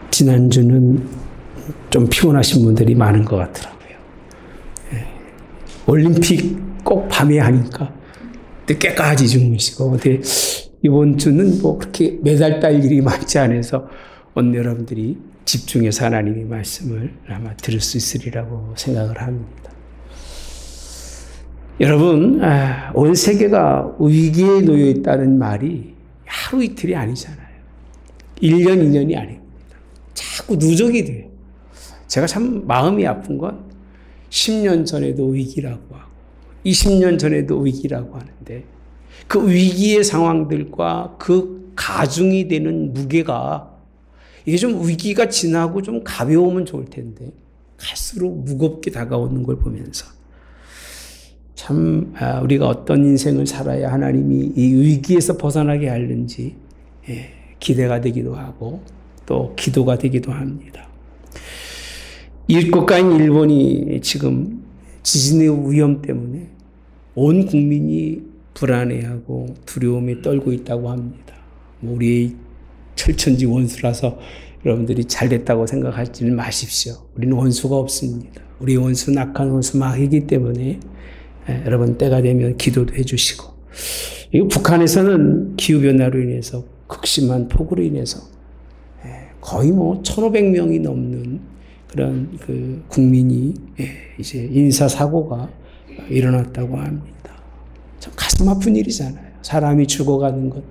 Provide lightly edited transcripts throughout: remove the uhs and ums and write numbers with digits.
지난주는 좀 피곤하신 분들이 많은 것 같더라고요. 올림픽 꼭 밤에 하니까 늦게까지 주무시고, 근데 이번 주는 뭐 그렇게 매달 딸 일이 많지 않아서 오늘 여러분들이 집중해서 하나님의 말씀을 아마 들을 수 있으리라고 생각을 합니다. 여러분, 온 세계가 위기에 놓여 있다는 말이 하루 이틀이 아니잖아요. 1년, 2년이 아닙니다. 자꾸 누적이 돼요. 제가 참 마음이 아픈 건 10년 전에도 위기라고 하고 20년 전에도 위기라고 하는데 그 위기의 상황들과 그 가중이 되는 무게가 이게 좀 위기가 지나고 좀 가벼우면 좋을 텐데 갈수록 무겁게 다가오는 걸 보면서 참 우리가 어떤 인생을 살아야 하나님이 이 위기에서 벗어나게 하는지 기대가 되기도 하고 또 기도가 되기도 합니다. 이웃 국가인 일본이 지금 지진의 위험 때문에 온 국민이 불안해하고 두려움에 떨고 있다고 합니다. 우리의 철천지 원수라서 여러분들이 잘됐다고 생각하지는 마십시오. 우리는 원수가 없습니다. 우리의 원수는 악한 원수 마귀이기 때문에 여러분 때가 되면 기도도 해주시고, 북한에서는 기후변화로 인해서 극심한 폭우로 인해서 거의 1,500명이 넘는 그런 그 국민이 이제 인사사고가 일어났다고 합니다. 참 가슴 아픈 일이잖아요. 사람이 죽어가는 것.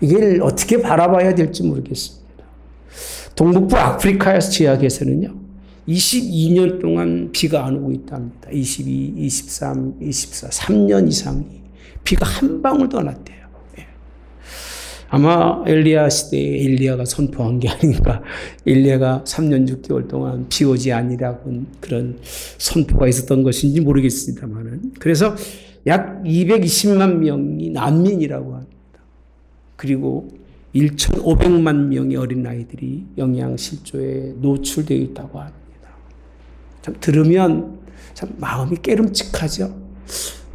이걸 어떻게 바라봐야 될지 모르겠습니다. 동북부 아프리카 지역에서는요, 22년 동안 비가 안 오고 있답니다. 22, 23, 24, 3년 이상이 비가 한 방울도 안 왔대요. 아마 엘리야 시대에 엘리야가 선포한 게 아닌가. 엘리야가 3년 6개월 동안 비 오지 아니라고 그런 선포가 있었던 것인지 모르겠습니다만은. 그래서 약 220만 명이 난민이라고 합니다. 그리고 1,500만 명의 어린아이들이 영양실조에 노출되어 있다고 합니다. 참 들으면 참 마음이 깨름직하죠.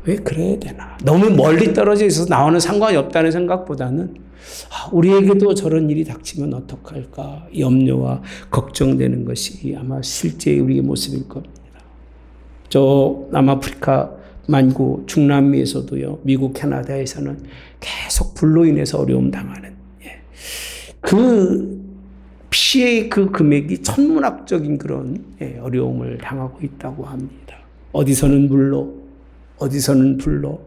왜 그래야 되나. 너무 멀리 떨어져 있어서 나와는 상관이 없다는 생각보다는 우리에게도 저런 일이 닥치면 어떡할까 염려와 걱정되는 것이 아마 실제 우리의 모습일 겁니다. 저 남아프리카 만구 중남미에서도요, 미국 캐나다에서는 계속 불로 인해서 어려움 당하는 그 피해의 그 금액이 천문학적인 그런 어려움을 당하고 있다고 합니다. 어디서는 물로, 어디서는 불로,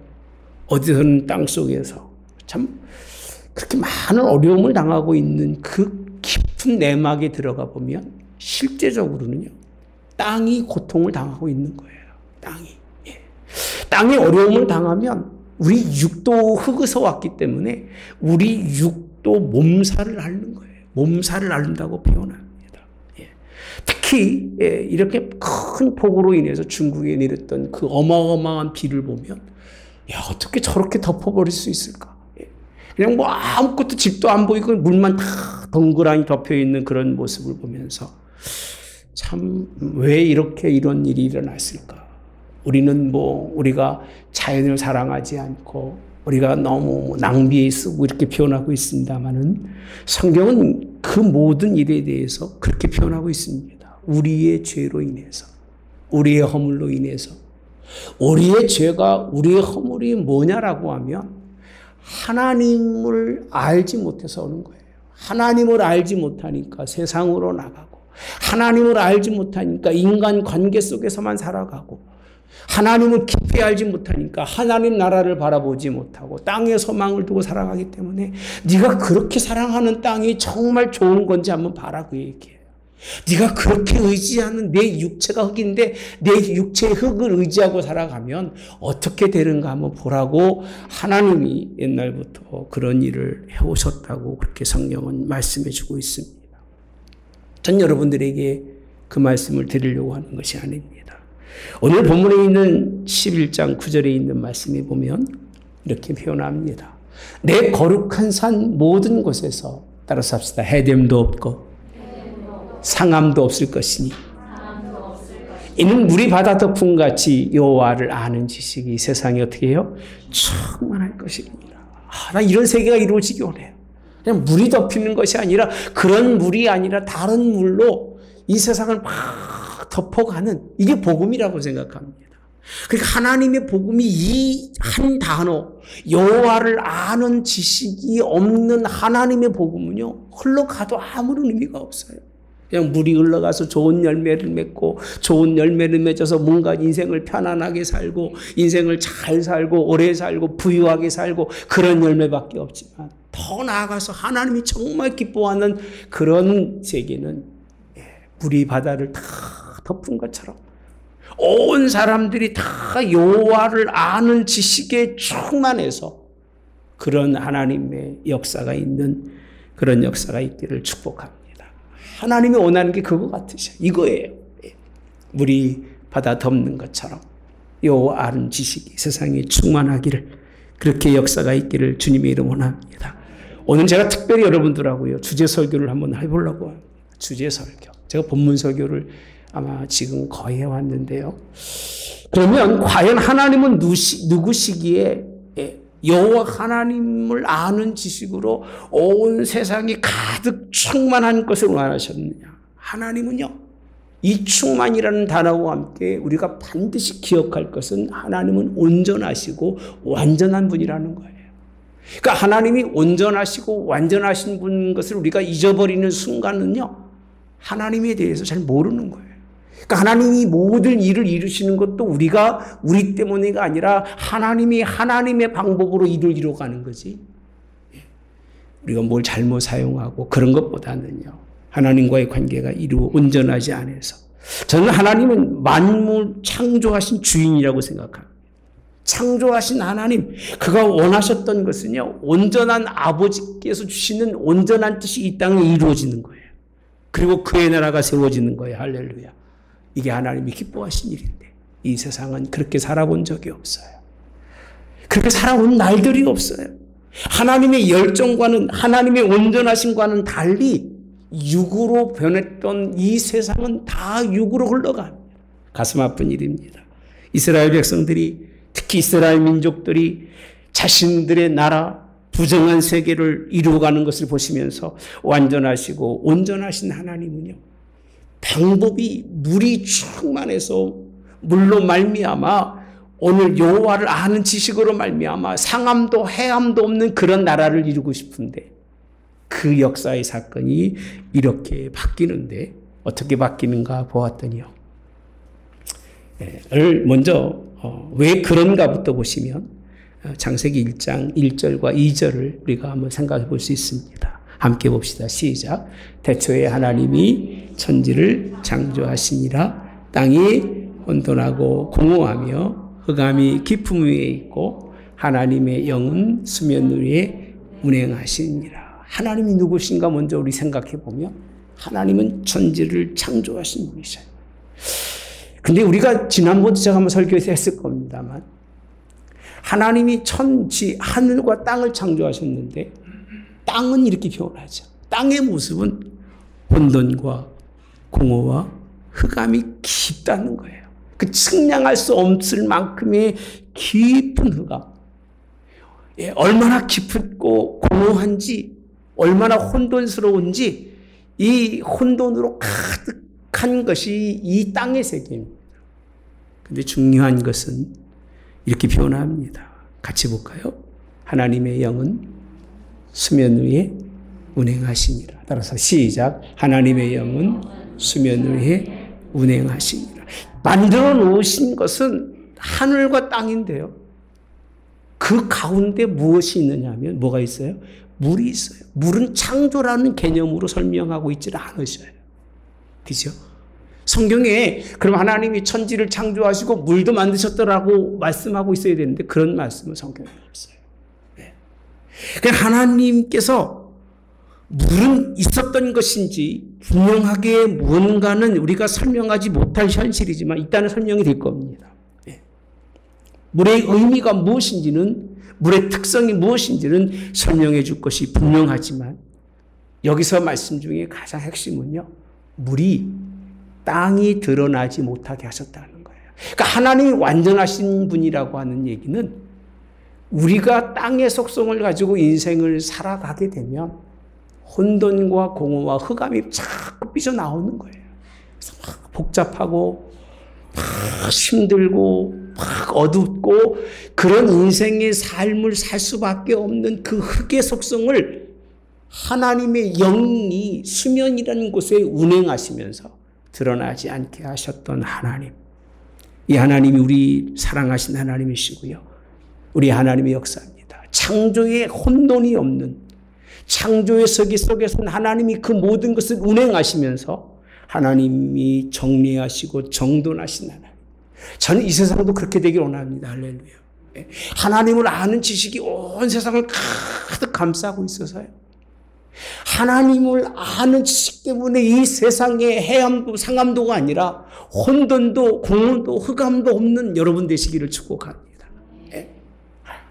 어디서는 땅속에서 참 그렇게 많은 어려움을 당하고 있는 그 깊은 내막에 들어가 보면 실제적으로는요, 땅이 고통을 당하고 있는 거예요. 땅이 어려움을 당하면 우리 육도 흙에서 왔기 때문에 우리 육도 몸살을 앓는 거예요. 몸살을 앓는다고 표현합니다. 특히 이렇게 큰 폭우로 인해서 중국에 내렸던 그 어마어마한 비를 보면 어떻게 저렇게 덮어버릴 수 있을까? 그냥 아무것도 집도 안 보이고 물만 다 덩그러니 덮여있는 그런 모습을 보면서 참 왜 이렇게 이런 일이 일어났을까? 우리는 우리가 자연을 사랑하지 않고 우리가 너무 낭비에 쓰고 이렇게 표현하고 있습니다만은 성경은 그 모든 일에 대해서 그렇게 표현하고 있습니다. 우리의 죄로 인해서, 우리의 허물로 인해서. 우리의 죄가, 우리의 허물이 뭐냐라고 하면 하나님을 알지 못해서 오는 거예요. 하나님을 알지 못하니까 세상으로 나가고, 하나님을 알지 못하니까 인간 관계 속에서만 살아가고, 하나님을 깊이 알지 못하니까 하나님 나라를 바라보지 못하고 땅에 소망을 두고 살아가기 때문에 네가 그렇게 사랑하는 땅이 정말 좋은 건지 한번 봐라, 그 얘기예요. 네가 그렇게 의지하는 내 육체가 흙인데 내 육체의 흙을 의지하고 살아가면 어떻게 되는가 한번 보라고 하나님이 옛날부터 그런 일을 해오셨다고 그렇게 성경은 말씀해 주고 있습니다. 전 여러분들에게 그 말씀을 드리려고 하는 것이 아닙니다. 오늘 본문에 있는 11장 9절에 있는 말씀에 보면 이렇게 표현합니다. 내 거룩한 산 모든 곳에서 따라서 합시다. 해됨도 없고 상함도 없을 것이니 이는 물이 바다 덮음같이 여호와를 아는 지식이 세상에 어떻게 해요? 충만할 것입니다. 나 이런 세계가 이루어지기 원해요. 그냥 물이 덮이는 것이 아니라 그런 물이 아니라 다른 물로 이 세상을 막 덮어가는 이게 복음이라고 생각합니다. 그러니까 하나님의 복음이 이 한 단어 여호와를 아는 지식이 없는 하나님의 복음은요 흘러가도 아무런 의미가 없어요. 그냥 물이 흘러가서 좋은 열매를 맺고 좋은 열매를 맺어서 뭔가 인생을 편안하게 살고 인생을 잘 살고 오래 살고 부유하게 살고 그런 열매밖에 없지만 더 나아가서 하나님이 정말 기뻐하는 그런 세계는 물이 바다를 다 덮은 것처럼 온 사람들이 다 여호와를 아는 지식에 충만해서 그런 하나님의 역사가 있는 그런 역사가 있기를 축복합니다. 하나님이 원하는 게 그거 같으셔. 이거예요. 물이 바다 덮는 것처럼 여호와 아는 지식이 세상에 충만하기를 그렇게 역사가 있기를 주님의 이름 원합니다. 오늘 제가 특별히 여러분들하고요 주제 설교를 한번 해보려고 합니다. 주제 설교. 제가 본문 설교를 아마 지금 거의 해왔는데요. 그러면 과연 하나님은 누구시기에 여호와 하나님을 아는 지식으로 온 세상이 가득 충만한 것을 원하셨느냐. 하나님은요. 이 충만이라는 단어와 함께 우리가 반드시 기억할 것은 하나님은 온전하시고 완전한 분이라는 거예요. 그러니까 하나님이 온전하시고 완전하신 분인 것을 우리가 잊어버리는 순간은요. 하나님에 대해서 잘 모르는 거예요. 그러니까 하나님이 모든 일을 이루시는 것도 우리가 우리 때문에가 아니라 하나님이 하나님의 방법으로 일을 이루어가는 거지. 우리가 뭘 잘못 사용하고 그런 것보다는요. 하나님과의 관계가 온전하지 않아서 저는 하나님은 만물 창조하신 주인이라고 생각합니다. 창조하신 하나님, 그가 원하셨던 것은요. 온전한 아버지께서 주시는 온전한 뜻이 이 땅에 이루어지는 거예요. 그리고 그의 나라가 세워지는 거예요. 할렐루야. 이게 하나님이 기뻐하신 일인데 이 세상은 그렇게 살아본 적이 없어요. 그렇게 살아온 날들이 없어요. 하나님의 열정과는 하나님의 온전하심과는 달리 육으로 변했던 이 세상은 다 육으로 흘러갑니다. 가슴 아픈 일입니다. 이스라엘 백성들이 특히 이스라엘 민족들이 자신들의 나라 부정한 세계를 이루어가는 것을 보시면서 완전하시고 온전하신 하나님은요. 방법이 물이 충만해서 물로 말미암아 오늘 여호와를 아는 지식으로 말미암아 상함도 해함도 없는 그런 나라를 이루고 싶은데 그 역사의 사건이 이렇게 바뀌는데 어떻게 바뀌는가 보았더니요. 먼저 왜 그런가부터 보시면 창세기 1장 1절과 2절을 우리가 한번 생각해 볼 수 있습니다. 함께 봅시다. 시작. 태초에 하나님이 천지를 창조하시니라. 땅이 혼돈하고 공허하며 흑암이 깊음 위에 있고 하나님의 영은 수면 위에 운행하시니라. 하나님이 누구신가 먼저 우리 생각해 보면 하나님은 천지를 창조하신 분이셔요. 근데 우리가 지난번에 제가 한번 설교에서 했을 겁니다만 하나님이 천지 하늘과 땅을 창조하셨는데 땅은 이렇게 표현하죠. 땅의 모습은 혼돈과 공허와 흑암이 깊다는 거예요. 그 측량할 수 없을 만큼의 깊은 흑암. 얼마나 깊고 공허한지 얼마나 혼돈스러운지 이 혼돈으로 가득한 것이 이 땅의 세계입니다. 근데 중요한 것은 이렇게 표현합니다. 같이 볼까요? 하나님의 영은 수면 위에 운행하시니라. 따라서 시작. 하나님의 영은 수면 위에 운행하시니라. 만들어 놓으신 것은 하늘과 땅인데요. 그 가운데 무엇이 있느냐 하면 뭐가 있어요? 물이 있어요. 물은 창조라는 개념으로 설명하고 있지를 않으셔요. 그죠? 성경에 그럼 하나님이 천지를 창조하시고 물도 만드셨더라고 말씀하고 있어야 되는데 그런 말씀은 성경에 없어요. 그러니까 하나님께서 물은 있었던 것인지 분명하게 무언가는 우리가 설명하지 못할 현실이지만 일단은 설명이 될 겁니다. 물의 의미가 무엇인지는 물의 특성이 무엇인지는 설명해 줄 것이 분명하지만 여기서 말씀 중에 가장 핵심은요, 물이 땅이 드러나지 못하게 하셨다는 거예요. 그러니까 하나님이 완전하신 분이라고 하는 얘기는 우리가 땅의 속성을 가지고 인생을 살아가게 되면 혼돈과 공허와 흑암이 자꾸 삐져나오는 거예요. 그래서 막 복잡하고 막 힘들고 막 어둡고 그런 인생의 삶을 살 수밖에 없는 그 흑의 속성을 하나님의 영이 수면이라는 곳에 운행하시면서 드러나지 않게 하셨던 하나님. 이 하나님이 우리 사랑하신 하나님이시고요. 우리 하나님의 역사입니다. 창조에 혼돈이 없는 창조의 세계 속에서는 하나님이 그 모든 것을 운행하시면서 하나님이 정리하시고 정돈하신 하나님. 저는 이 세상도 그렇게 되길 원합니다. 할렐루야. 하나님을 아는 지식이 온 세상을 가득 감싸고 있어서요. 하나님을 아는 지식 때문에 이 세상에 해암도 상암도가 아니라 혼돈도 공허도 흑암도 없는 여러분 되시기를 축복합니다.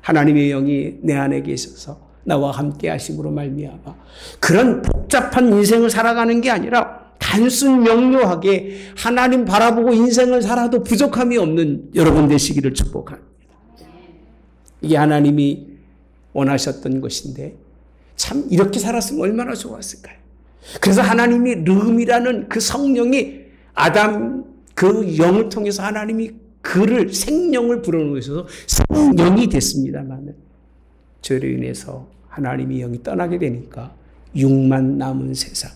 하나님의 영이 내 안에 계셔서 나와 함께 하심으로 말미암아 그런 복잡한 인생을 살아가는 게 아니라 단순 명료하게 하나님 바라보고 인생을 살아도 부족함이 없는 여러분 되시기를 축복합니다. 이게 하나님이 원하셨던 것인데 참 이렇게 살았으면 얼마나 좋았을까요? 그래서 하나님이 르음이라는 그 성령이 아담 그 영을 통해서 하나님이 그를 생명을 불어넣으셔서 생명이 됐습니다만 죄로 인해서 하나님이 영이 떠나게 되니까 육만 남은 세상.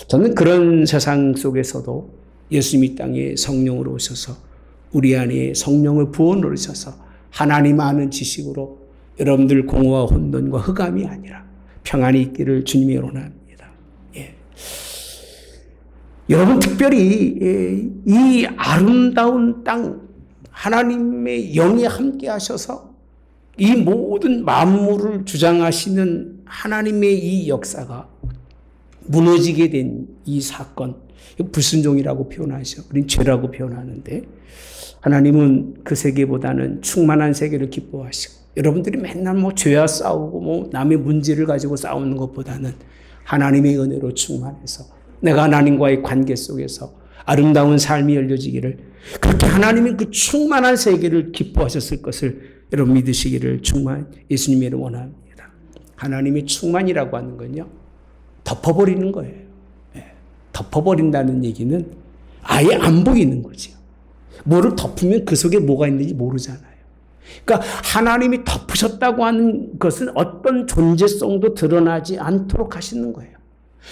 저는 그런 세상 속에서도 예수님이 땅에 성령으로 오셔서 우리 안에 성령을 부어 놓으셔서 하나님 아는 지식으로 여러분들 공허와 혼돈과 흑암이 아니라 평안이 있기를 주님이 원합니다. 예. 여러분 특별히 이 아름다운 땅 하나님의 영이 함께 하셔서 이 모든 만물을 주장하시는 하나님의 이 역사가 무너지게 된 이 사건, 불순종이라고 표현하죠. 우린 죄라고 표현하는데 하나님은 그 세계보다는 충만한 세계를 기뻐하시고 여러분들이 맨날 뭐 죄와 싸우고 뭐 남의 문제를 가지고 싸우는 것보다는 하나님의 은혜로 충만해서 내가 하나님과의 관계 속에서 아름다운 삶이 열려지기를 그렇게 하나님이 그 충만한 세계를 기뻐하셨을 것을 여러분 믿으시기를 예수님의 이름으로 원합니다. 하나님의 충만이라고 하는 건요, 덮어버리는 거예요. 덮어버린다는 얘기는 아예 안 보이는 거죠. 뭐를 덮으면 그 속에 뭐가 있는지 모르잖아요. 그러니까 하나님이 덮으셨다고 하는 것은 어떤 존재성도 드러나지 않도록 하시는 거예요.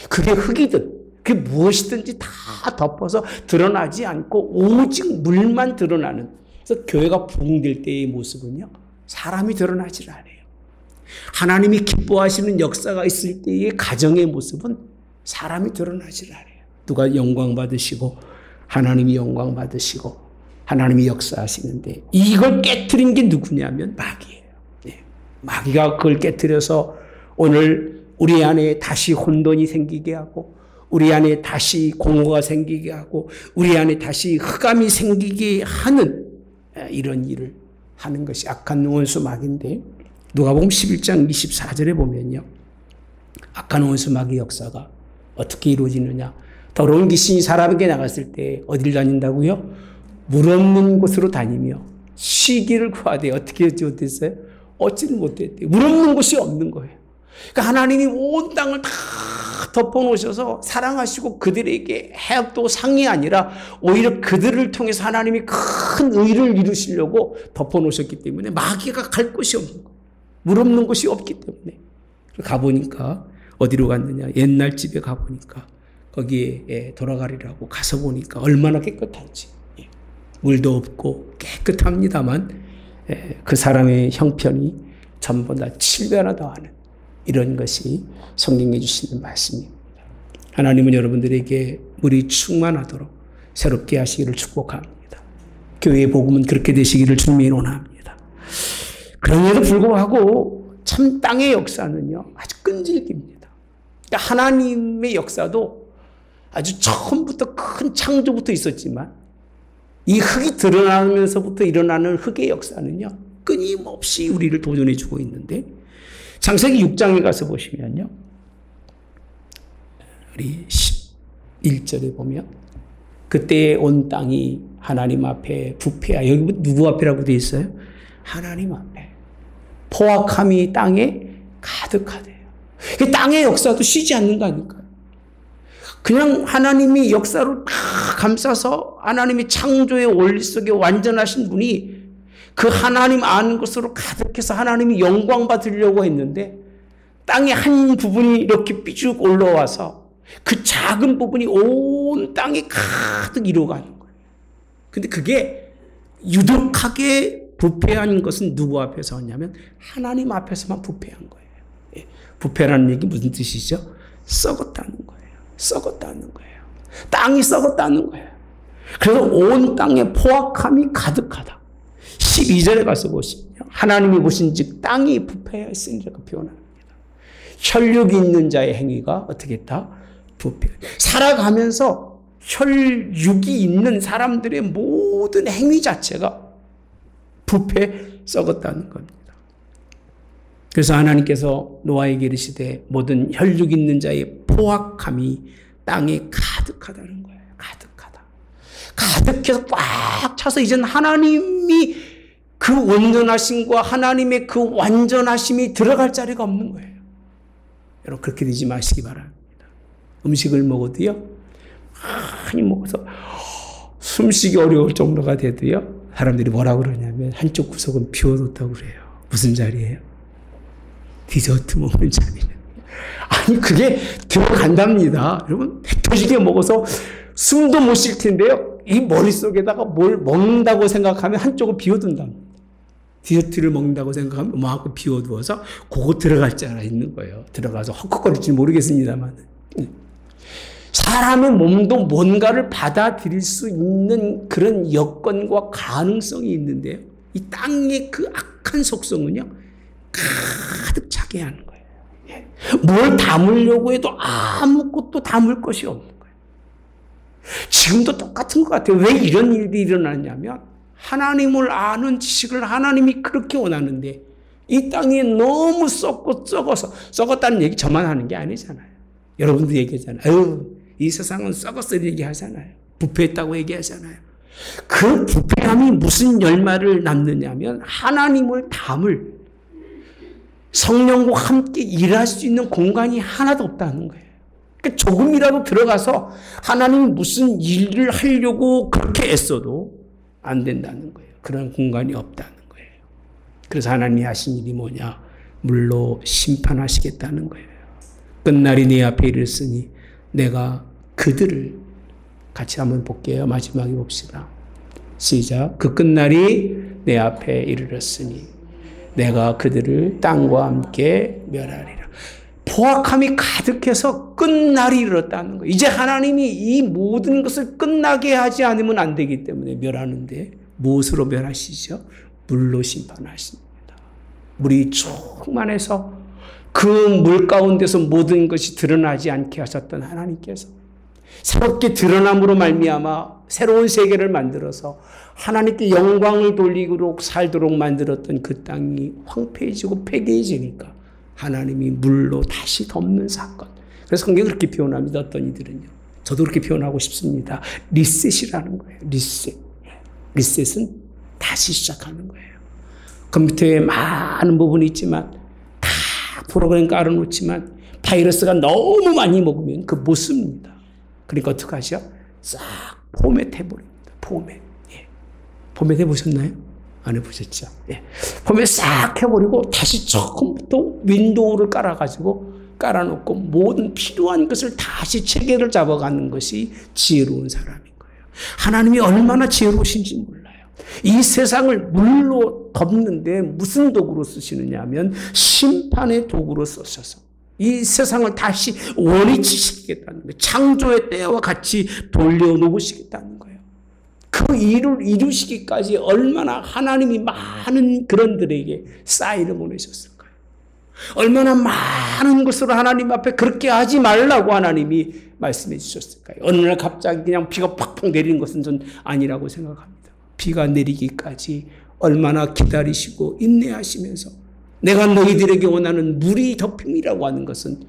그게 흙이든 그게 무엇이든지 다 덮어서 드러나지 않고 오직 물만 드러나는. 그래서 교회가 부흥될 때의 모습은요, 사람이 드러나질 않아요. 하나님이 기뻐하시는 역사가 있을 때의 가정의 모습은 사람이 드러나질 않아요. 누가 영광 받으시고 하나님이 영광 받으시고 하나님이 역사하시는데 이걸 깨트린 게 누구냐면 마귀예요. 네. 마귀가 그걸 깨트려서 오늘 우리 안에 다시 혼돈이 생기게 하고 우리 안에 다시 공허가 생기게 하고 우리 안에 다시 흑암이 생기게 하는 이런 일을 하는 것이 악한 원수 마귀인데 누가복음 11장 24절에 보면요, 악한 원수 마귀의 역사가 어떻게 이루어지느냐. 더러운 귀신이 사람에게 나갔을 때 어디를 다닌다고요? 물 없는 곳으로 다니며 쉬기를 구하되 어떻게 하지 못했어요? 얻지는 못했대요. 물 없는 곳이 없는 거예요. 그러니까 하나님이 온 땅을 다 덮어놓으셔서 사랑하시고 그들에게 해악도 상이 아니라 오히려 그들을 통해서 하나님이 큰 의를 이루시려고 덮어놓으셨기 때문에 마귀가 갈 곳이 없는 거예요. 물 없는 곳이 없기 때문에. 가보니까 어디로 갔느냐. 옛날 집에 가보니까 거기에 돌아가리라고 가서 보니까 얼마나 깨끗한지. 물도 없고 깨끗합니다만 그 사람의 형편이 전보다 7배나 더하는 이런 것이 성경에 주시는 말씀입니다. 하나님은 여러분들에게 물이 충만하도록 새롭게 하시기를 축복합니다. 교회의 복음은 그렇게 되시기를 주님이 원합니다. 그럼에도 불구하고 참 땅의 역사는요, 아주 끈질깁니다. 그러니까 하나님의 역사도 아주 처음부터 큰 창조부터 있었지만 이 흙이 드러나면서부터 일어나는 흙의 역사는요, 끊임없이 우리를 도전해 주고 있는데, 창세기 6장에 가서 보시면요, 우리 11절에 보면 그때 온 땅이 하나님 앞에 부패하, 여기 누구 앞이라고 되어 있어요? 하나님 앞에. 포악함이 땅에 가득하대요. 땅의 역사도 쉬지 않는다니까요. 그냥 하나님이 역사를 다 감싸서 하나님이 창조의 원리 속에 완전하신 분이 그 하나님 아는 것으로 가득해서 하나님이 영광 받으려고 했는데 땅의 한 부분이 이렇게 삐죽 올라와서 그 작은 부분이 온 땅에 가득 이루어가는 거예요. 근데 그게 유독하게 부패한 것은 누구 앞에서 왔냐면 하나님 앞에서만 부패한 거예요. 부패라는 얘기 무슨 뜻이죠? 썩었다는 거예요. 썩었다는 거예요. 땅이 썩었다는 거예요. 그래서 온 땅에 포악함이 가득하다. 12절에 가서 보시면 하나님이 보신즉 땅이 부패하였으니라고 표현합니다. 혈육이 있는 자의 행위가 어떻게 했다? 부패. 살아가면서 혈육이 있는 사람들의 모든 행위 자체가 부패 썩었다는 겁니다. 그래서 하나님께서 노아에게 이르시되 모든 혈육 있는 자의 포악함이 땅에 가득하다는 거예요. 가득하다. 가득해서 꽉 차서 이제는 하나님이 그 온전하심과 하나님의 그 완전하심이 들어갈 자리가 없는 거예요. 여러분 그렇게 되지 마시기 바랍니다. 음식을 먹어도요. 많이 먹어서 숨쉬기 어려울 정도가 돼도요. 사람들이 뭐라고 그러냐면 한쪽 구석은 비워뒀다고 그래요. 무슨 자리예요? 디저트 먹는 자리예요. 아니 그게 들어간답니다. 여러분 배 터지게 먹어서 숨도 못 쉴 텐데요. 이 머릿속에다가 뭘 먹는다고 생각하면 한쪽을 비워둔답니다. 디저트를 먹는다고 생각하면 마음껏 비워두어서 그거 들어갈 줄 알아 있는 거예요. 들어가서 헉헉거릴지 모르겠습니다만 사람의 몸도 뭔가를 받아들일 수 있는 그런 여건과 가능성이 있는데요. 이 땅의 그 악한 속성은요. 가득 차게 하는 거예요. 뭘 담으려고 해도 아무것도 담을 것이 없는 거예요. 지금도 똑같은 것 같아요. 왜 이런 일이 일어나냐면 하나님을 아는 지식을 하나님이 그렇게 원하는데 이 땅이 너무 썩어서 썩었다는 얘기 저만 하는 게 아니잖아요. 여러분도 얘기하잖아요. 아유, 이 세상은 썩었어 얘기하잖아요. 부패했다고 얘기하잖아요. 그 부패함이 무슨 열매를 낳느냐면 하나님을 담을 성령과 함께 일할 수 있는 공간이 하나도 없다는 거예요. 그러니까 조금이라도 들어가서 하나님이 무슨 일을 하려고 그렇게 애써도 안 된다는 거예요. 그런 공간이 없다는 거예요. 그래서 하나님이 하신 일이 뭐냐? 물로 심판하시겠다는 거예요. 끝날이 네 앞에 이르렀으니 내가 그들을 같이 한번 볼게요. 마지막에 봅시다. 시작. 그 끝날이 내 앞에 이르렀으니 내가 그들을 땅과 함께 멸하리라. 포악함이 가득해서 끝날이 이르렀다는 거예요. 이제 하나님이 이 모든 것을 끝나게 하지 않으면 안 되기 때문에 멸하는데 무엇으로 멸하시죠? 물로 심판하십니다. 물이 충만해서 그 물 가운데서 모든 것이 드러나지 않게 하셨던 하나님께서 새롭게 드러남으로 말미암아 새로운 세계를 만들어서 하나님께 영광을 돌리도록 살도록 만들었던 그 땅이 황폐해지고 폐괴해지니까 하나님이 물로 다시 덮는 사건. 그래서 성경이 그렇게 표현합니다. 어떤 이들은요. 저도 그렇게 표현하고 싶습니다. 리셋이라는 거예요. 리셋. 리셋은 다시 시작하는 거예요. 컴퓨터에 많은 부분이 있지만 다 프로그램 깔아놓지만 바이러스가 너무 많이 먹으면 그 못 씁니다. 그러니까 어떻게 하죠? 싹 포맷 해버립니다. 포맷. 예. 포맷 해보셨나요? 안 해보셨죠? 예. 포맷 싹 해버리고 다시 처음부터 윈도우를 깔아놓고 모든 필요한 것을 다시 체계를 잡아가는 것이 지혜로운 사람인 거예요. 하나님이 얼마나 지혜로우신지 몰라요. 이 세상을 물로 덮는데 무슨 도구로 쓰시느냐 하면 심판의 도구로 쓰셔서 이 세상을 다시 원위치시키겠다는 거예요. 창조의 때와 같이 돌려놓으시겠다는 거예요. 그 일을 이루시기까지 얼마나 하나님이 많은 그런들에게 사인을 보내셨을까요? 얼마나 많은 것으로 하나님 앞에 그렇게 하지 말라고 하나님이 말씀해 주셨을까요? 어느 날 갑자기 그냥 비가 팍팍 내리는 것은 전 아니라고 생각합니다. 비가 내리기까지 얼마나 기다리시고 인내하시면서 내가 너희들에게 원하는 물이 덮임이라고 하는 것은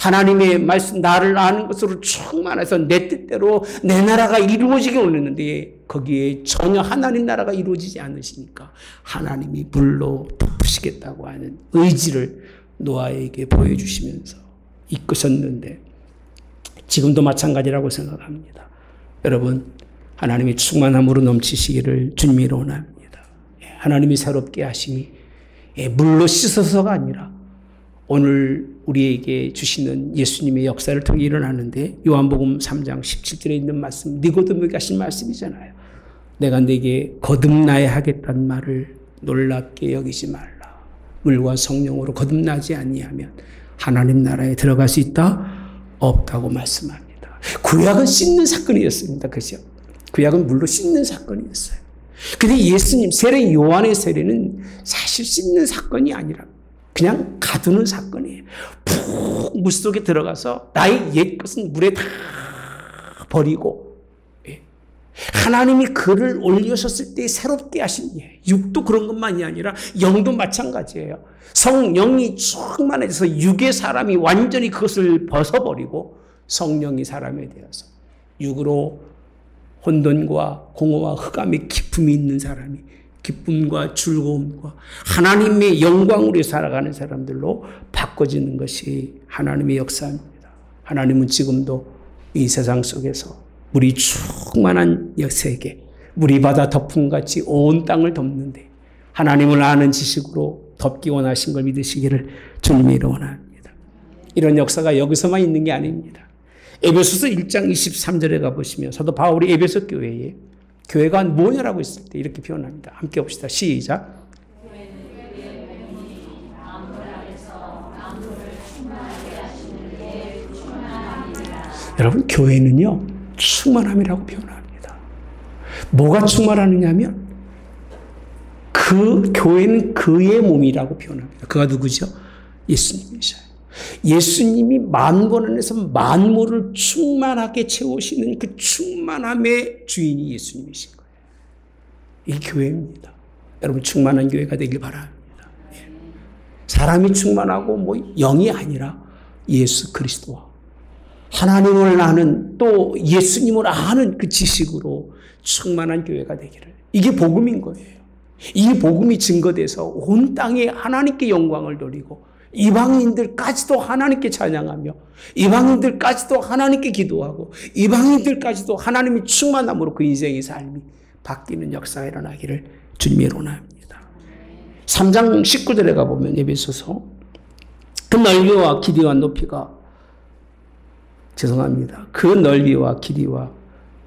하나님의 말씀, 나를 아는 것으로 충만해서 내 뜻대로 내 나라가 이루어지게 올렸는데 거기에 전혀 하나님 나라가 이루어지지 않으시니까 하나님이 불로 덮으시겠다고 하는 의지를 노아에게 보여주시면서 이끄셨는데 지금도 마찬가지라고 생각합니다. 여러분, 하나님의 충만함으로 넘치시기를 주님이 원합니다. 하나님이 새롭게 하심이 물로 씻어서가 아니라 오늘 우리에게 주시는 예수님의 역사를 통해 일어나는데 요한복음 3장 17절에 있는 말씀, 니고데모에게 하신 말씀이잖아요. 내가 네게 거듭나야 하겠다는 말을 놀랍게 여기지 말라. 물과 성령으로 거듭나지 아니하면 하나님 나라에 들어갈 수 있다? 없다고 말씀합니다. 구약은 씻는 사건이었습니다. 그죠? 구약은 물로 씻는 사건이었어요. 근데 예수님 세례 요한의 세례는 사실 씻는 사건이 아니라 그냥 가두는 사건이에요. 푹 물속에 들어가서 나의 옛 것은 물에 다 버리고 하나님이 그를 올리셨을 때 새롭게 하신 육도 그런 것만이 아니라 영도 마찬가지예요. 성령이 충만해져서 육의 사람이 완전히 그것을 벗어버리고 성령이 사람에 되어서 육으로 혼돈과 공허와 흑암의 기쁨이 있는 사람이 기쁨과 즐거움과 하나님의 영광으로 살아가는 사람들로 바꿔지는 것이 하나님의 역사입니다. 하나님은 지금도 이 세상 속에서 물이 충만한 세계, 물이 바다 덮음같이 온 땅을 덮는데 하나님을 아는 지식으로 덮기 원하신 걸 믿으시기를 주님이 원합니다. 이런 역사가 여기서만 있는 게 아닙니다. 에베소서 1장 23절에 가보시면 사도 바울이 에베소 교회에 교회가 뭐냐라고 했을 때 이렇게 표현합니다. 함께 봅시다. 시작. 여러분, 교회는요 충만함이라고 표현합니다. 뭐가 충만하느냐면 그 교회는 그의 몸이라고 표현합니다. 그가 누구죠? 예수님이셔요. 예수님이 만권 안에서 만물을 충만하게 채우시는 그 충만함의 주인이 예수님이신 거예요. 이 교회입니다. 여러분, 충만한 교회가 되길 바랍니다. 사람이 충만하고 뭐 영이 아니라 예수 그리스도와 하나님을 아는 또 예수님을 아는 그 지식으로 충만한 교회가 되기를. 이게 복음인 거예요. 이 복음이 증거돼서 온 땅에 하나님께 영광을 돌리고 이방인들까지도 하나님께 찬양하며 이방인들까지도 하나님께 기도하고 이방인들까지도 하나님의 충만함으로 그 인생의 삶이 바뀌는 역사가 일어나기를 주님이 원합니다. 3장 19절에 가보면 에베소서 그 넓이와 길이와 높이가 그 넓이와 길이와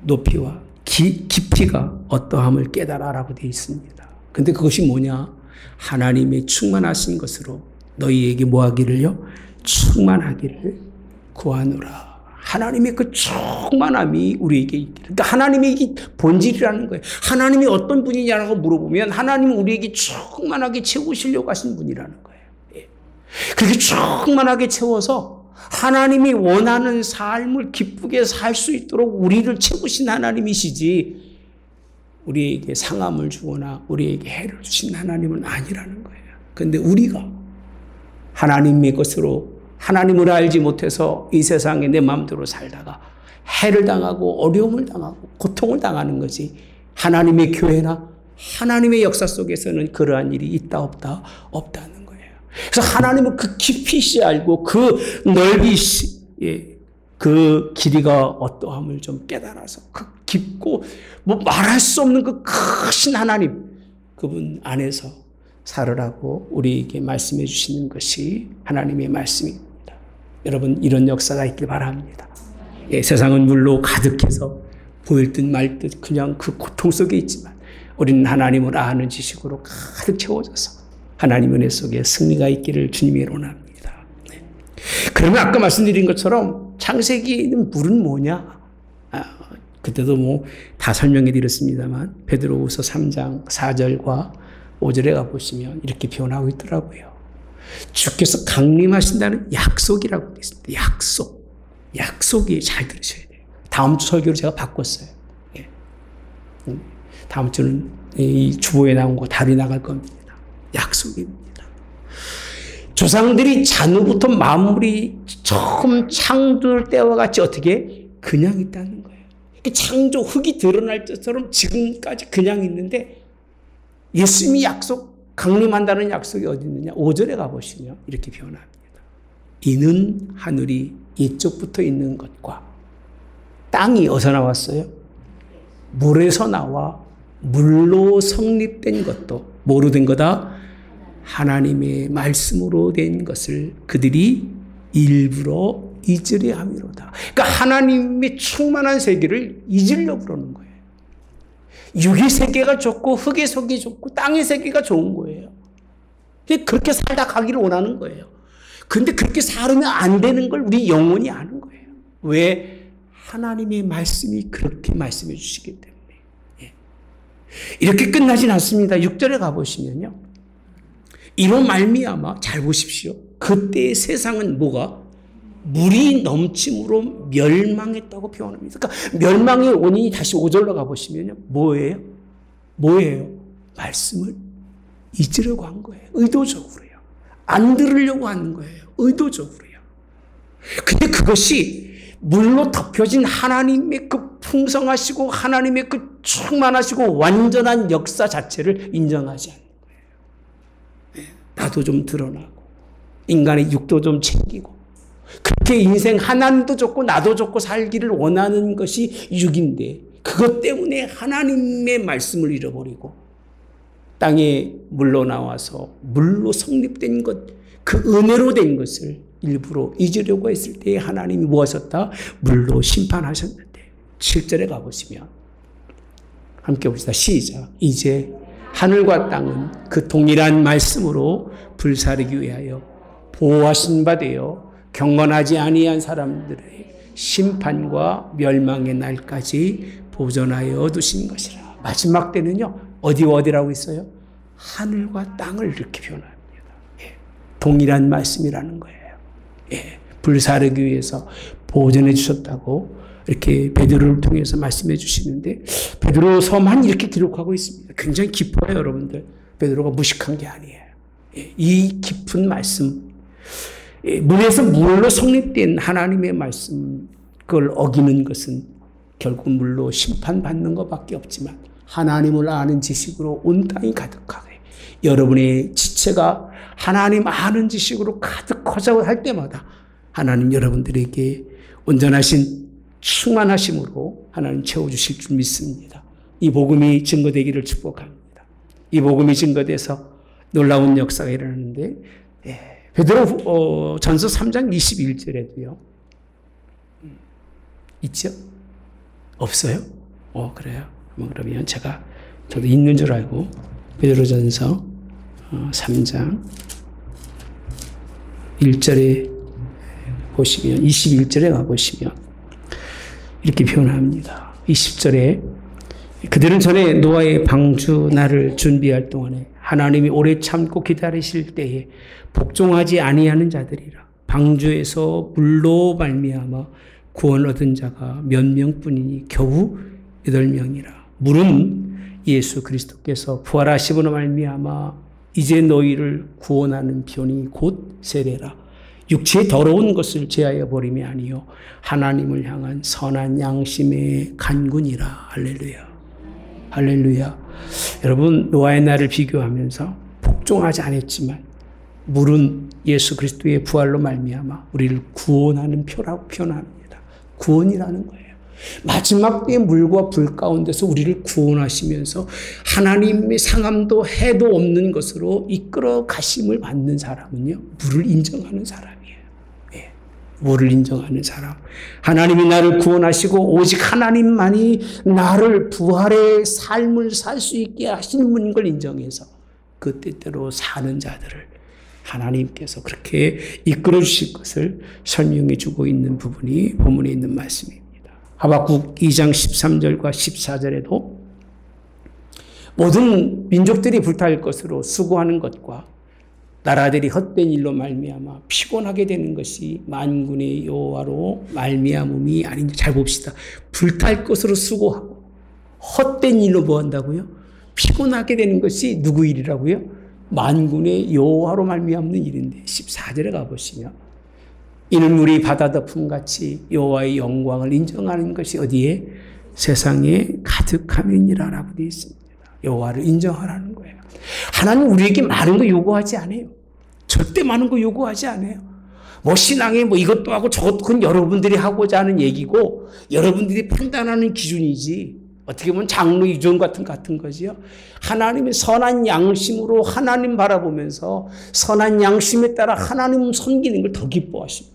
높이와 깊이가 어떠함을 깨달아라고 되어 있습니다. 근데 그것이 뭐냐? 하나님의 충만하신 것으로 너희에게 뭐하기를요? 충만하기를 구하노라. 하나님의 그 충만함이 우리에게 있기를. 그러니까 하나님의 이 본질이라는 거예요. 하나님이 어떤 분이냐라고 물어보면 하나님은 우리에게 충만하게 채우시려고 하신 분이라는 거예요. 그렇게 충만하게 채워서 하나님이 원하는 삶을 기쁘게 살 수 있도록 우리를 채우신 하나님이시지 우리에게 상함을 주거나 우리에게 해를 주신 하나님은 아니라는 거예요. 그런데 우리가 하나님의 것으로 하나님을 알지 못해서 이 세상에 내 마음대로 살다가 해를 당하고 어려움을 당하고 고통을 당하는 것이 하나님의 교회나 하나님의 역사 속에서는 그러한 일이 있다 없다? 없다는 거예요. 그래서 하나님은 그 깊이시 알고 그 넓이시 그 길이가 어떠함을 좀 깨달아서 그 깊고 뭐 말할 수 없는 그 크신 하나님 그분 안에서 살으라고 우리에게 말씀해 주시는 것이 하나님의 말씀입니다. 여러분, 이런 역사가 있길 바랍니다. 세상은 물로 가득해서 보일 듯 말 듯 그냥 그 고통 속에 있지만 우리는 하나님을 아는 지식으로 가득 채워져서 하나님 은혜 속에 승리가 있기를 주님이 원합니다. 그러면 아까 말씀드린 것처럼 창세기에는 물은 뭐냐? 그때도 뭐 다 설명해 드렸습습니다만 베드로후서 3장 4절과 5절에 가보시면 이렇게 표현하고 있더라고요. 주께서 강림하신다는 약속이라고 되어 있습니다. 약속이 잘 들으셔야 돼요. 다음 주 설교를 제가 바꿨어요. 다음 주는 이 주보에 나온 거 다리 나갈 겁니다. 약속입니다. 조상들이 잔후부터 만물이 처음 창조될 때와 같이 어떻게 그냥 있다는 거예요. 창조 흙이 드러날 때처럼 지금까지 그냥 있는데 예수님이 강림한다는 약속이 어디 있느냐? 5절에 가보시면 이렇게 표현합니다. 이는 하늘이 이쪽부터 있는 것과 땅이 어디서 나왔어요? 물에서 나와 물로 성립된 것도 뭐로 된 거다? 하나님의 말씀으로 된 것을 그들이 일부러 잊으려 함이로다. 그러니까 하나님의 충만한 세계를 잊으려고 그러는 거예요. 육의 세계가 좋고 흙의 세계가 좋고 땅의 세계가 좋은 거예요. 그렇게 살다 가기를 원하는 거예요. 그런데 그렇게 살으면 안 되는 걸 우리 영혼이 아는 거예요. 왜? 하나님의 말씀이 그렇게 말씀해 주시기 때문에. 이렇게 끝나진 않습니다. 6절에 가보시면요. 이로 말미암아 잘 보십시오. 그때의 세상은 뭐가? 물이 넘침으로 멸망했다고 표현합니다. 그러니까 멸망의 원인이 다시 5절로 가보시면요. 뭐예요? 말씀을 잊으려고 한 거예요. 의도적으로요. 안 들으려고 하는 거예요. 의도적으로요. 근데 그것이 물로 덮여진 하나님의 그 풍성하시고 하나님의 그 충만하시고 완전한 역사 자체를 인정하지 않는 거예요. 나도 좀 드러나고 인간의 육도 좀 챙기고 그렇게 인생 하나님도 좋고 나도 좋고 살기를 원하는 것이 육인데 그것 때문에 하나님의 말씀을 잃어버리고 땅에 물로 나와서 물로 성립된 것, 그 은혜로 된 것을 일부러 잊으려고 했을 때 하나님이 무엇이었다? 물로 심판하셨는데 7절에 가보시면 함께 봅시다. 시작. 이제 하늘과 땅은 그 동일한 말씀으로 불사르기 위하여 보호하신 바 되어 경건하지 아니한 사람들의 심판과 멸망의 날까지 보존하여 두신 것이라. 마지막 때는요. 어디와 어디라고 있어요? 하늘과 땅을 이렇게 표현합니다. 동일한 말씀이라는 거예요. 불사르기 위해서 보존해 주셨다고 이렇게 베드로를 통해서 말씀해 주시는데 베드로서만 이렇게 기록하고 있습니다. 굉장히 깊어요, 여러분들. 베드로가 무식한 게 아니에요. 이 깊은 말씀, 물에서 물로 성립된 하나님의 말씀, 그걸 어기는 것은 결국 물로 심판받는 것밖에 없지만 하나님을 아는 지식으로 온 땅이 가득하게 여러분의 지체가 하나님 아는 지식으로 가득하자고 할 때마다 하나님 여러분들에게 온전하신 충만하심으로 하나님 채워주실 줄 믿습니다. 이 복음이 증거되기를 축복합니다. 이 복음이 증거돼서 놀라운 역사가 일어나는데 베드로 전서 3장 21절에도요. 있죠? 없어요? 그래요? 그러면 저도 있는 줄 알고 베드로 전서 3장 1절에 보시면 21절에 가보시면 이렇게 표현합니다. 20절에 그들은 전에 노아의 방주 날을 준비할 동안에 하나님이 오래 참고 기다리실 때에 복종하지 아니하는 자들이라. 방주에서 물로 말미암아 구원 얻은 자가 몇 명뿐이니 겨우 8명이라. 물은 예수 그리스도께서 부활하심으로 말미암아 이제 너희를 구원하는 변이 곧 세례라. 육체의 더러운 것을 제하여 버림이 아니요 하나님을 향한 선한 양심의 간군이라. 할렐루야. 할렐루야. 여러분 노아의 날을 비교하면서 복종하지 않았지만 물은 예수 그리스도의 부활로 말미암아 우리를 구원하는 표라고 표현합니다. 구원이라는 거예요. 마지막 때의 물과 불 가운데서 우리를 구원하시면서 하나님의 상함도 해도 없는 것으로 이끌어 가심을 받는 사람은요. 물을 인정하는 사람이에요. 물을 인정하는 사람. 하나님이 나를 구원하시고 오직 하나님만이 나를 부활의 삶을 살 수 있게 하시는 분인 걸 인정해서 그 뜻대로 사는 자들을 하나님께서 그렇게 이끌어 주실 것을 설명해 주고 있는 부분이 본문에 있는 말씀입니다. 하박국 2장 13절과 14절에도 모든 민족들이 불탈 것으로 수고하는 것과 나라들이 헛된 일로 말미암아 피곤하게 되는 것이 만군의 여호와로 말미암음이 아닌지 잘 봅시다. 불탈 것으로 수고하고 헛된 일로 뭐 한다고요? 피곤하게 되는 것이 누구 일이라고요? 만군의 여호와로 말미암는 일인데 14절에 가보시면 이는 우리 바다 덮음같이 여호와의 영광을 인정하는 것이 어디에? 세상에 가득함이니라라고 되어 있습니다. 여호와를 인정하라는 거예요. 하나님 우리에게 많은 거 요구하지 않아요. 절대 많은 거 요구하지 않아요. 뭐 신앙에 뭐 이것도 하고 저것도 그건 여러분들이 하고자 하는 얘기고 여러분들이 판단하는 기준이지 어떻게 보면 장로 유전 같은 거지요. 하나님의 선한 양심으로 하나님 바라보면서 선한 양심에 따라 하나님 섬기는 걸 더 기뻐하십니다.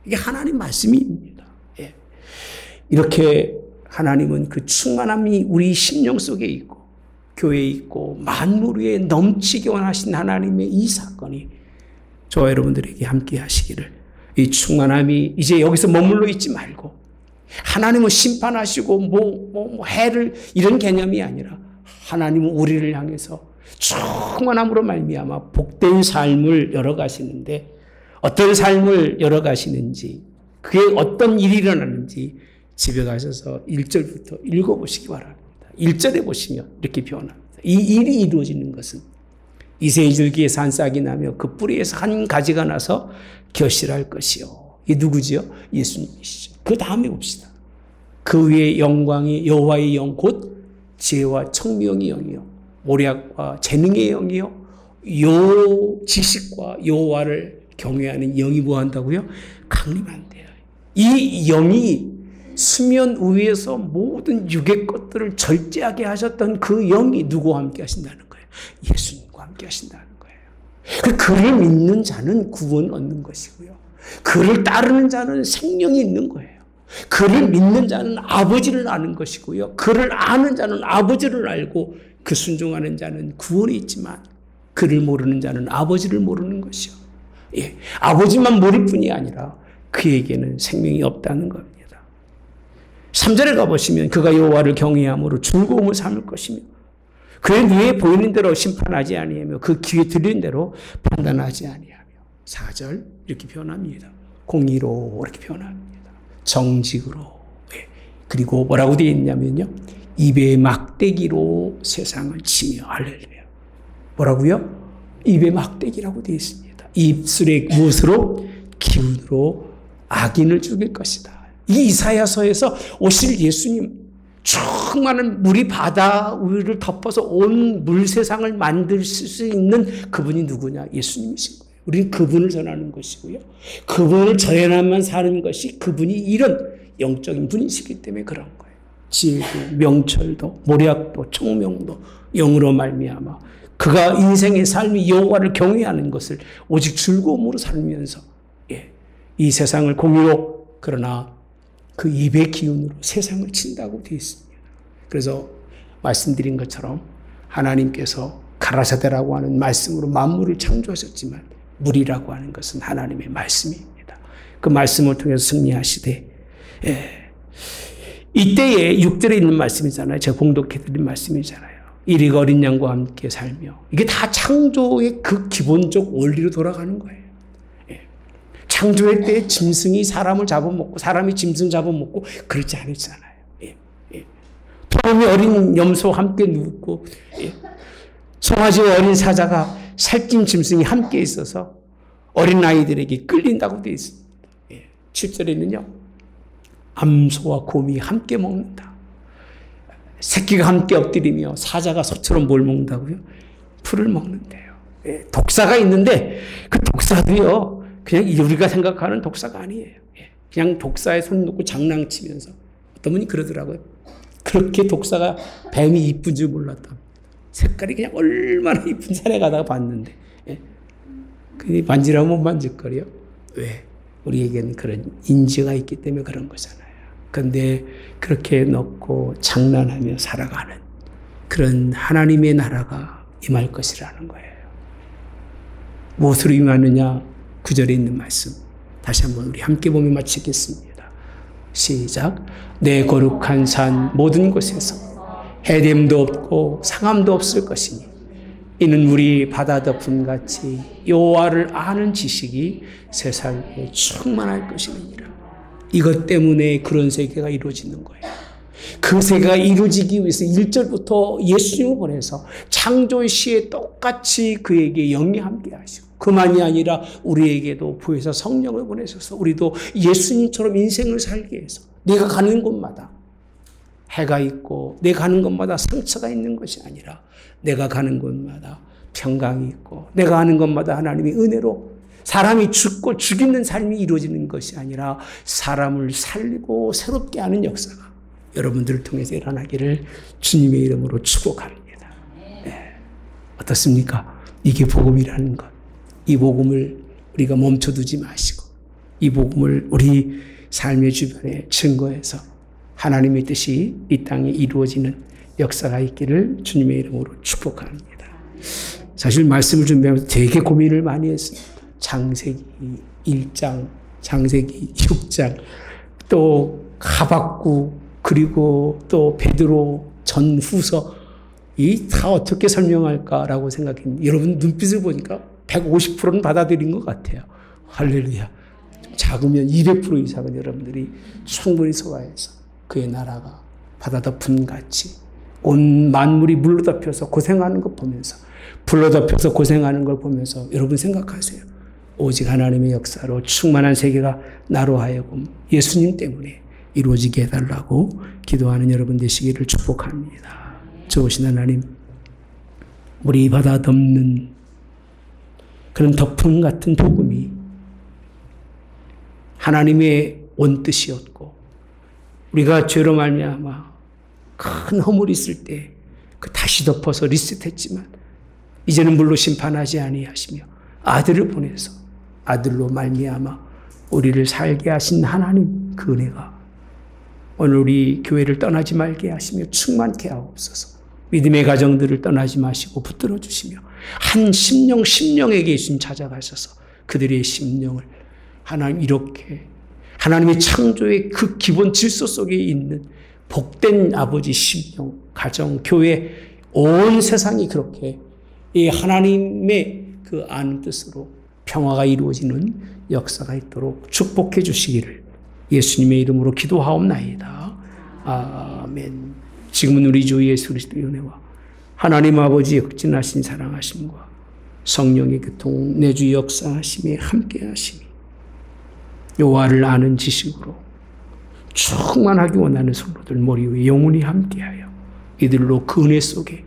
이게 하나님 말씀입니다. 예. 이렇게 하나님은 그 충만함이 우리 심령 속에 있고 교회에 있고 만물 위에 넘치게 원하신 하나님의 이 사건이 저와 여러분들에게 함께 하시기를, 이 충만함이 이제 여기서 머물러 있지 말고 하나님은 심판하시고 해를 이런 개념이 아니라 하나님은 우리를 향해서 충만함으로 말미암아 복된 삶을 열어가시는데 어떤 삶을 열어가시는지 그게 어떤 일이 일어나는지 집에 가셔서 1절부터 읽어보시기 바랍니다. 1절에 보시면 이렇게 표현합니다. 이 일이 이루어지는 것은 이세줄기에 산싹이 나며 그 뿌리에서 한 가지가 나서 결실할 것이요. 이게 누구지요? 예수님이시죠. 그 다음에 봅시다. 그 위에 영광이 여호와의 영 곧 지혜와 청명의 영이요 모략과 재능의 영이요 요 지식과 여호와를 경외하는 영이 뭐한다고요? 강림한대요. 이 영이 수면 위에서 모든 육의 것들을 절제하게 하셨던 그 영이 누구와 함께 하신다는 거예요? 예수님과 함께 하신다는 거예요. 그를 믿는 자는 구원 얻는 것이고요. 그를 따르는 자는 생명이 있는 거예요. 그를 믿는 자는 아버지를 아는 것이고요. 그를 아는 자는 아버지를 알고 그 순종하는 자는 구원이 있지만 그를 모르는 자는 아버지를 모르는 것이요. 예, 아버지만 모를 뿐이 아니라 그에게는 생명이 없다는 겁니다. 3절에 가보시면 그가 여호와를 경외함으로 즐거움을 삼을 것이며 그의 눈에 보이는 대로 심판하지 아니하며 그 귀에 들리는 대로 판단하지 아니하며 4절 이렇게 표현합니다. 공의로 이렇게 표현합니다. 정직으로. 예. 그리고 뭐라고 되어 있냐면요. 입의 막대기로 세상을 치며 할렐루야. 뭐라고요? 입의 막대기라고 되어 있습니다. 입술의 무엇으로? 기운으로 악인을 죽일 것이다. 이 이사야서에서 오실 예수님 충만한 물이 바다 위를 덮어서 온 물 세상을 만들 수 있는 그분이 누구냐? 예수님이신 거예요. 우리는 그분을 전하는 것이고요. 그분을 전해야만 사는 것이 그분이 이런 영적인 분이시기 때문에 그런 거예요. 지혜도 명철도 모략도 총명도 영으로 말미암아 그가 인생의 삶이 여호와를 경외하는 것을 오직 즐거움으로 살면서 이 세상을 공유로 그러나 그 입의 기운으로 세상을 친다고 되어 있습니다. 그래서 말씀드린 것처럼 하나님께서 가라사대라고 하는 말씀으로 만물을 창조하셨지만 물이라고 하는 것은 하나님의 말씀입니다. 그 말씀을 통해서 승리하시되 이때에 6절에 있는 말씀이잖아요. 제가 봉독해드린 말씀이잖아요. 이리가 어린 양과 함께 살며 이게 다 창조의 그 기본적 원리로 돌아가는 거예요. 창조할 때 짐승이 사람을 잡아먹고 사람이 짐승 잡아먹고 그렇지 않았잖아요. 도움이 어린 염소 함께 눕고 송아지와 어린 사자가 살찐 짐승이 함께 있어서 어린 아이들에게 끌린다고 되어 있습니다. 7절에는요. 암소와 곰이 함께 먹는다. 새끼가 함께 엎드리며 사자가 소처럼 뭘 먹는다고요? 풀을 먹는데요. 독사가 있는데 그 독사도요. 그냥 우리가 생각하는 독사가 아니에요. 그냥 독사에 손 놓고 장난치면서 어떤 분이 그러더라고요. 그렇게 독사가 뱀이 이쁜 줄 몰랐다. 색깔이 그냥 얼마나 이쁜 산에 가다가 봤는데 만지라면 못 만질거려. 왜? 우리에게는 그런 인지가 있기 때문에 그런 거잖아요. 그런데 그렇게 넣고 장난하며 살아가는 그런 하나님의 나라가 임할 것이라는 거예요. 무엇으로 임하느냐? 9절에 있는 말씀 다시 한번 우리 함께 보며 마치겠습니다. 시작. 내 거룩한 산 모든 곳에서 해됨도 없고 상함도 없을 것이니 이는 우리 바다 덮음같이 여호와를 아는 지식이 세상에 충만할 것이니라. 이것 때문에 그런 세계가 이루어지는 거예요. 그 세계가 이루어지기 위해서 1절부터 예수님을 보내서 창조의 시에 똑같이 그에게 영이 함께 하시고 그만이 아니라 우리에게도 부에서 성령을 보내셔서 우리도 예수님처럼 인생을 살게 해서 내가 가는 곳마다 해가 있고 내가 가는 곳마다 상처가 있는 것이 아니라 내가 가는 곳마다 평강이 있고 내가 가는 곳마다 하나님의 은혜로 사람이 죽고 죽이는 삶이 이루어지는 것이 아니라 사람을 살리고 새롭게 하는 역사가 여러분들을 통해서 일어나기를 주님의 이름으로 축복합니다. 네. 어떻습니까? 이게 복음이라는 것. 이 복음을 우리가 멈춰두지 마시고 이 복음을 우리 삶의 주변에 증거해서 하나님의 뜻이 이 땅에 이루어지는 역사가 있기를 주님의 이름으로 축복합니다. 사실 말씀을 준비하면서 되게 고민을 많이 했습니다. 창세기 1장, 창세기 6장, 또 하박국, 그리고 또 베드로 전후서 이 다 어떻게 설명할까라고 생각했는데 여러분 눈빛을 보니까 150%는 받아들인 것 같아요. 할렐루야. 작으면 200% 이상은 여러분들이 충분히 소화해서 그의 나라가 바다 덮은 같이 온 만물이 물로 덮여서 고생하는 것 보면서 불로 덮여서 고생하는 걸 보면서 여러분 생각하세요. 오직 하나님의 역사로 충만한 세계가 나로 하여금 예수님 때문에 이루어지게 해달라고 기도하는 여러분 되시기를 축복합니다. 좋으신 하나님, 우리 바다 덮는 그런 덮음 같은 복음이 하나님의 원뜻이었고 우리가 죄로 말미암아 큰 허물이 있을 때 그 다시 덮어서 리셋했지만 이제는 물로 심판하지 아니하시며 아들을 보내서 아들로 말미암아 우리를 살게 하신 하나님 그 은혜가 오늘 우리 교회를 떠나지 말게 하시며 충만케 하옵소서. 믿음의 가정들을 떠나지 마시고 붙들어 주시며 한 심령에게 예수님 찾아가셔서 그들의 심령을 하나님 이렇게 하나님의 창조의 그 기본 질서 속에 있는 복된 아버지 심령, 가정, 교회, 온 세상이 그렇게 이 하나님의 그 아는 뜻으로 평화가 이루어지는 역사가 있도록 축복해 주시기를 예수님의 이름으로 기도하옵나이다. 아멘. 지금은 우리 주 예수 그리스도의 은혜와 하나님 아버지의 극진하신 사랑하심과 성령의 교통 내주 역사하심에 함께하심이 여호와를 아는 지식으로 충만하기 원하는 성도들 머리 위에 영원히 함께하여 이들로 그 은혜 속에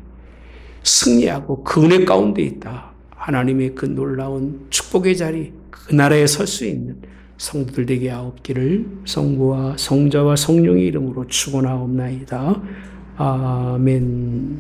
승리하고 그 은혜 가운데 있다. 하나님의 그 놀라운 축복의 자리 그 나라에 설 수 있는 성도들 되게 하옵기를 성부와 성자와 성령의 이름으로 축원하옵나이다. 아멘.